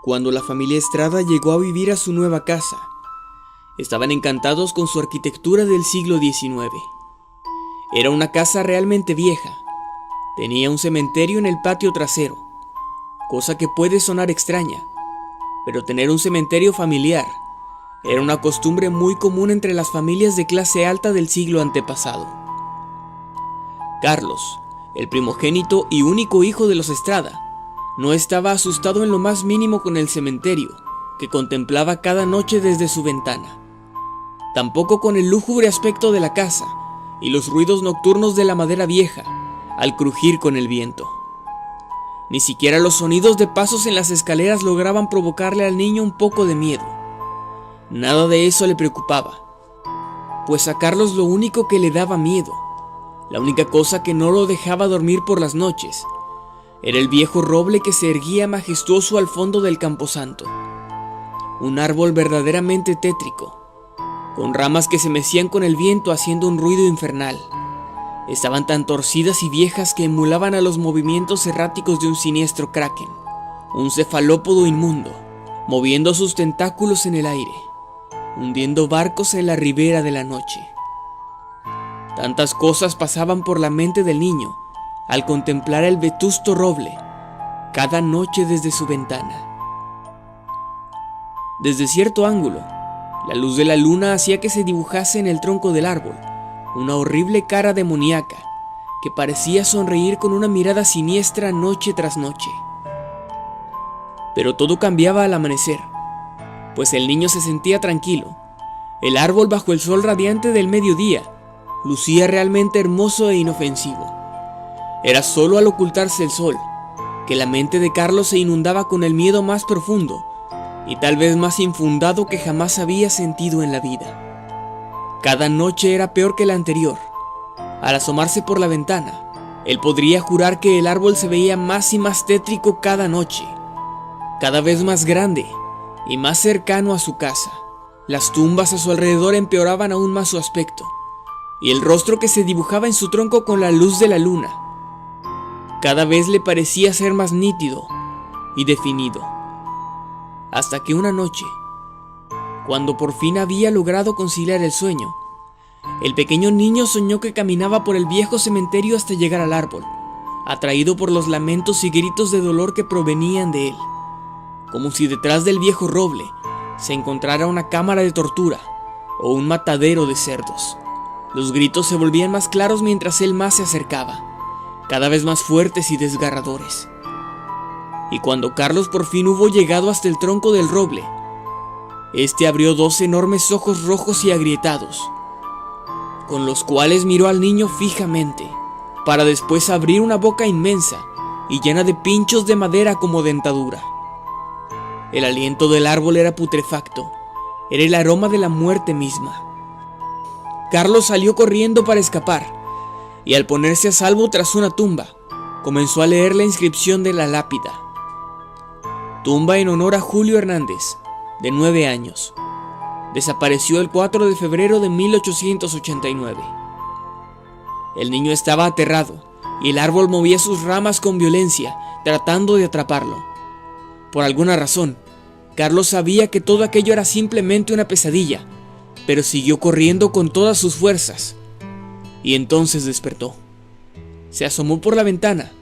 Cuando la familia Estrada llegó a vivir a su nueva casa, estaban encantados con su arquitectura del siglo XIX. Era una casa realmente vieja. Tenía un cementerio en el patio trasero, cosa que puede sonar extraña, pero tener un cementerio familiar era una costumbre muy común entre las familias de clase alta del siglo antepasado. Carlos, el primogénito y único hijo de los Estrada, no estaba asustado en lo más mínimo con el cementerio que contemplaba cada noche desde su ventana. Tampoco con el lúgubre aspecto de la casa y los ruidos nocturnos de la madera vieja al crujir con el viento. Ni siquiera los sonidos de pasos en las escaleras lograban provocarle al niño un poco de miedo. Nada de eso le preocupaba, pues a Carlos lo único que le daba miedo, la única cosa que no lo dejaba dormir por las noches, era el viejo roble que se erguía majestuoso al fondo del camposanto. Un árbol verdaderamente tétrico, con ramas que se mecían con el viento haciendo un ruido infernal. Estaban tan torcidas y viejas que emulaban a los movimientos erráticos de un siniestro kraken, un cefalópodo inmundo, moviendo sus tentáculos en el aire, hundiendo barcos en la ribera de la noche. Tantas cosas pasaban por la mente del niño al contemplar el vetusto roble cada noche desde su ventana. Desde cierto ángulo, la luz de la luna hacía que se dibujase en el tronco del árbol una horrible cara demoníaca que parecía sonreír con una mirada siniestra noche tras noche. Pero todo cambiaba al amanecer, pues el niño se sentía tranquilo. El árbol bajo el sol radiante del mediodía lucía realmente hermoso e inofensivo. Era solo al ocultarse el sol que la mente de Carlos se inundaba con el miedo más profundo y tal vez más infundado que jamás había sentido en la vida. Cada noche era peor que la anterior. Al asomarse por la ventana, él podría jurar que el árbol se veía más y más tétrico cada noche, cada vez más grande y más cercano a su casa. Las tumbas a su alrededor empeoraban aún más su aspecto, y el rostro que se dibujaba en su tronco con la luz de la luna cada vez le parecía ser más nítido y definido. Hasta que una noche, cuando por fin había logrado conciliar el sueño, el pequeño niño soñó que caminaba por el viejo cementerio hasta llegar al árbol, atraído por los lamentos y gritos de dolor que provenían de él, como si detrás del viejo roble se encontrara una cámara de tortura o un matadero de cerdos. Los gritos se volvían más claros mientras él más se acercaba, cada vez más fuertes y desgarradores. Y cuando Carlos por fin hubo llegado hasta el tronco del roble, este abrió 2 enormes ojos rojos y agrietados, con los cuales miró al niño fijamente, para después abrir una boca inmensa y llena de pinchos de madera como dentadura. El aliento del árbol era putrefacto, era el aroma de la muerte misma. Carlos salió corriendo para escapar, y al ponerse a salvo tras una tumba, comenzó a leer la inscripción de la lápida. Tumba en honor a Julio Hernández, de 9 años. Desapareció el 4 de febrero de 1889. El niño estaba aterrado, y el árbol movía sus ramas con violencia, tratando de atraparlo. Por alguna razón, Carlos sabía que todo aquello era simplemente una pesadilla, pero siguió corriendo con todas sus fuerzas. Y entonces despertó. Se asomó por la ventana,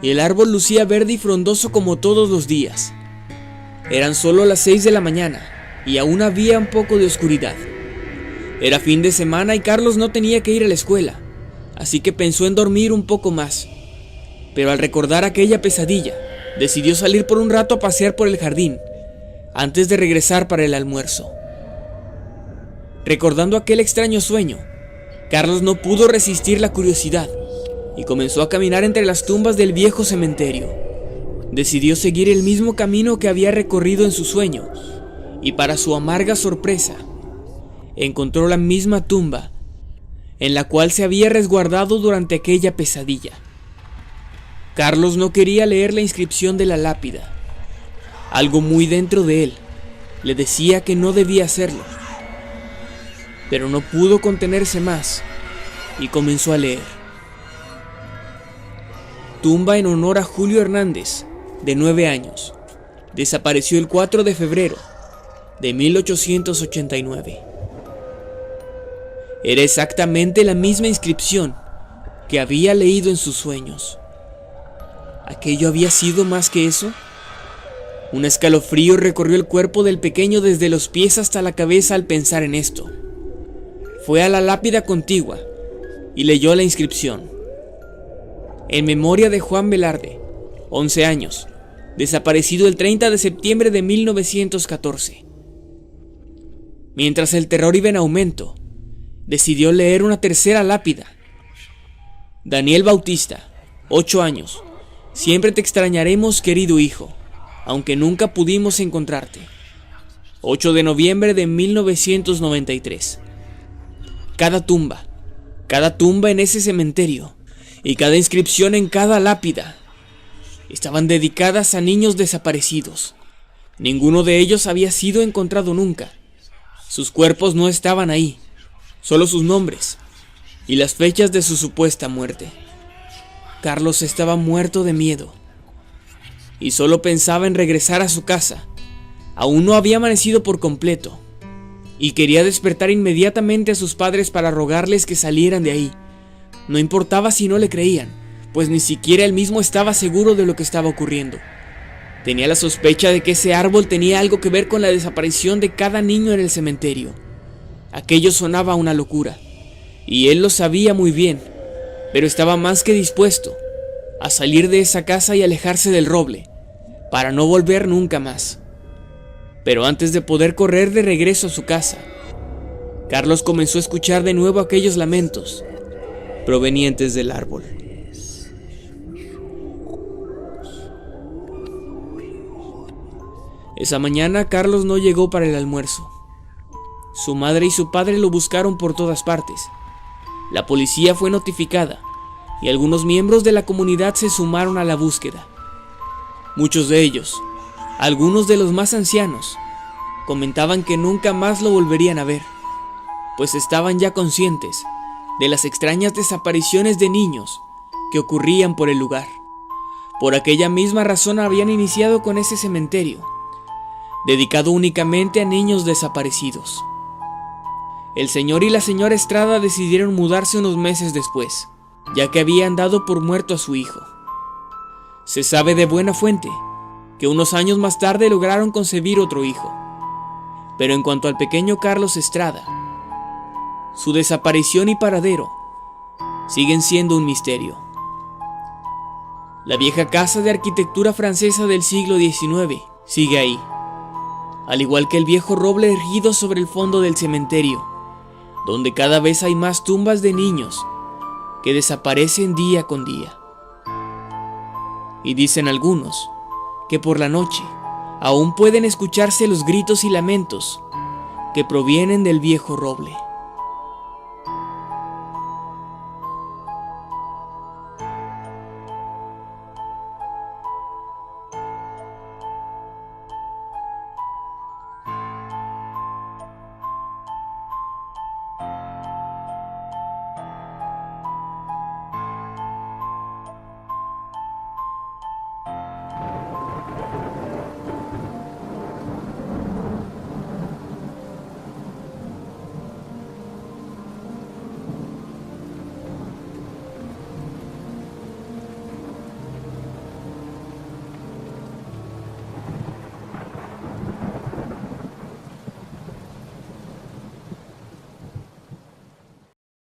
y el árbol lucía verde y frondoso como todos los días. Eran solo las 6 de la mañana, y aún había un poco de oscuridad. Era fin de semana y Carlos no tenía que ir a la escuela, así que pensó en dormir un poco más. Pero al recordar aquella pesadilla, decidió salir por un rato a pasear por el jardín, antes de regresar para el almuerzo. Recordando aquel extraño sueño, Carlos no pudo resistir la curiosidad y comenzó a caminar entre las tumbas del viejo cementerio. Decidió seguir el mismo camino que había recorrido en su sueño, y para su amarga sorpresa, encontró la misma tumba en la cual se había resguardado durante aquella pesadilla. Carlos no quería leer la inscripción de la lápida. Algo muy dentro de él le decía que no debía hacerlo, pero no pudo contenerse más y comenzó a leer. Tumba en honor a Julio Hernández, de 9 años. Desapareció el 4 de febrero de 1889. Era exactamente la misma inscripción que había leído en sus sueños. ¿Aquello había sido más que eso? Un escalofrío recorrió el cuerpo del pequeño desde los pies hasta la cabeza al pensar en esto. Fue a la lápida contigua y leyó la inscripción. En memoria de Juan Velarde, 11 años, desaparecido el 30 de septiembre de 1914. Mientras el terror iba en aumento, decidió leer una tercera lápida. Daniel Bautista, 8 años. Siempre te extrañaremos, querido hijo, aunque nunca pudimos encontrarte. 8 de noviembre de 1993. Cada tumba en ese cementerio y cada inscripción en cada lápida estaban dedicadas a niños desaparecidos. Ninguno de ellos había sido encontrado nunca. Sus cuerpos no estaban ahí, solo sus nombres y las fechas de su supuesta muerte. Carlos estaba muerto de miedo y solo pensaba en regresar a su casa. Aún no había amanecido por completo y quería despertar inmediatamente a sus padres para rogarles que salieran de ahí. No importaba si no le creían, pues ni siquiera él mismo estaba seguro de lo que estaba ocurriendo. Tenía la sospecha de que ese árbol tenía algo que ver con la desaparición de cada niño en el cementerio. Aquello sonaba a una locura, y él lo sabía muy bien, pero estaba más que dispuesto a salir de esa casa y alejarse del roble, para no volver nunca más. Pero antes de poder correr de regreso a su casa, Carlos comenzó a escuchar de nuevo aquellos lamentos provenientes del árbol. Esa mañana Carlos no llegó para el almuerzo. Su madre y su padre lo buscaron por todas partes. La policía fue notificada y algunos miembros de la comunidad se sumaron a la búsqueda. Muchos de ellos, algunos de los más ancianos, comentaban que nunca más lo volverían a ver, pues estaban ya conscientes de las extrañas desapariciones de niños que ocurrían por el lugar. Por aquella misma razón habían iniciado con ese cementerio, dedicado únicamente a niños desaparecidos. El señor y la señora Estrada decidieron mudarse unos meses después, ya que habían dado por muerto a su hijo. Se sabe de buena fuente que unos años más tarde lograron concebir otro hijo. Pero en cuanto al pequeño Carlos Estrada, su desaparición y paradero siguen siendo un misterio. La vieja casa de arquitectura francesa del siglo XIX sigue ahí, al igual que el viejo roble erguido sobre el fondo del cementerio, donde cada vez hay más tumbas de niños que desaparecen día con día. Y dicen algunos que por la noche aún pueden escucharse los gritos y lamentos que provienen del viejo roble.